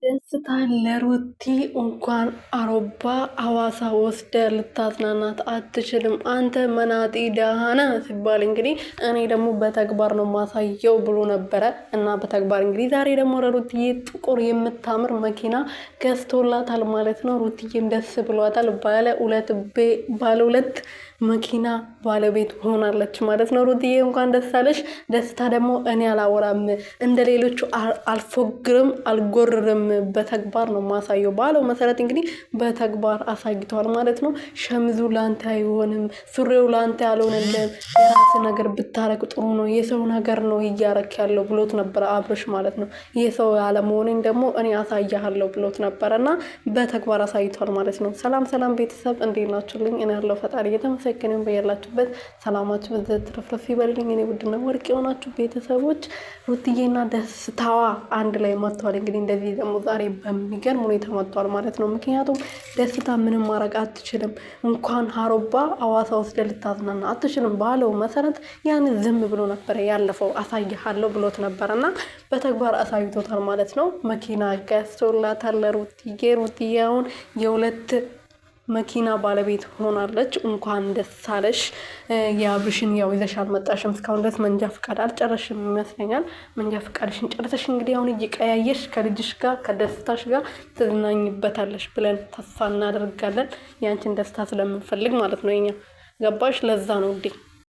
ደስታ ለሩቲ እንኳን አውሮፓ ሐዋሳ ወስደ ልታዝናናት አትችልም። አንተ መናጢ ደሃ ነህ ሲባል እንግዲህ እኔ ደግሞ በተግባር ነው ማሳየው ብሎ ነበረ እና በተግባር እንግዲህ ዛሬ ደግሞ ለሩትዬ ጥቁር የምታምር መኪና ገዝቶላታል ማለት ነው። ሩትዬም ደስ ብሏታል። ባለ ሁለት መኪና ባለቤት ሆናለች ማለት ነው። ሩትዬ እንኳን ደስ አለሽ። ደስታ ደግሞ እኔ አላወራም እንደ ሌሎቹ አልፎግርም አልጎርርም በተግባር ነው ማሳየው ባለው መሰረት እንግዲህ በተግባር አሳይቷል ማለት ነው። ሸምዙ ላንተ አይሆንም፣ ሱሪው ላንተ ያልሆነልህም፣ የራስ ነገር ብታረግ ጥሩ ነው፣ የሰው ነገር ነው እያረክ ያለው ብሎት ነበረ አብርሽ ማለት ነው። የሰው ያለመሆኔን ደግሞ እኔ አሳያለሁ ብሎት ነበረ እና በተግባር አሳይቷል ማለት ነው። ሰላም ሰላም ቤተሰብ እንዴት ናችሁልኝ? እኔ ያለው ፈጣሪ እየተመሰገነን በያላችሁበት ሰላማችሁ በዘት ትርፍርፍ ይበልልኝ። እኔ ውድና ወርቅ የሆናችሁ ቤተሰቦች ሩትዬና ደስታዋ አንድ ላይ መጥቷል። እንግዲህ እንደዚህ ደግሞ ዛሬ በሚገርም ሁኔታ መጥቷል ማለት ነው። ምክንያቱም ደስታ ምንም ማድረግ አትችልም፣ እንኳን ሀሮባ ሐዋሳ ወስደ ልታዝናና አትችልም ባለው መሰረት ያን ዝም ብሎ ነበረ ያለፈው። አሳይሃለሁ ብሎት ነበረ እና በተግባር አሳይቶታል ማለት ነው። መኪና ገዝቶላታል ለሩትዬ። ሩትዬ አሁን የሁለት መኪና ባለቤት ሆናለች። እንኳን ደስ አለሽ። የአብርሽን ያው ይዘሽ አልመጣሽም እስካሁን ድረስ መንጃ ፍቃድ አልጨረሽም ይመስለኛል። መንጃ ፍቃድሽን ጨርሰሽ እንግዲህ አሁን እየቀያየሽ ከልጅሽ ጋር ከደስታሽ ጋር ትዝናኝበታለሽ ብለን ተስፋ እናደርጋለን። ያንቺን ደስታ ስለምንፈልግ ማለት ነው። የኛ ገባሽ? ለዛ ነው እንዴ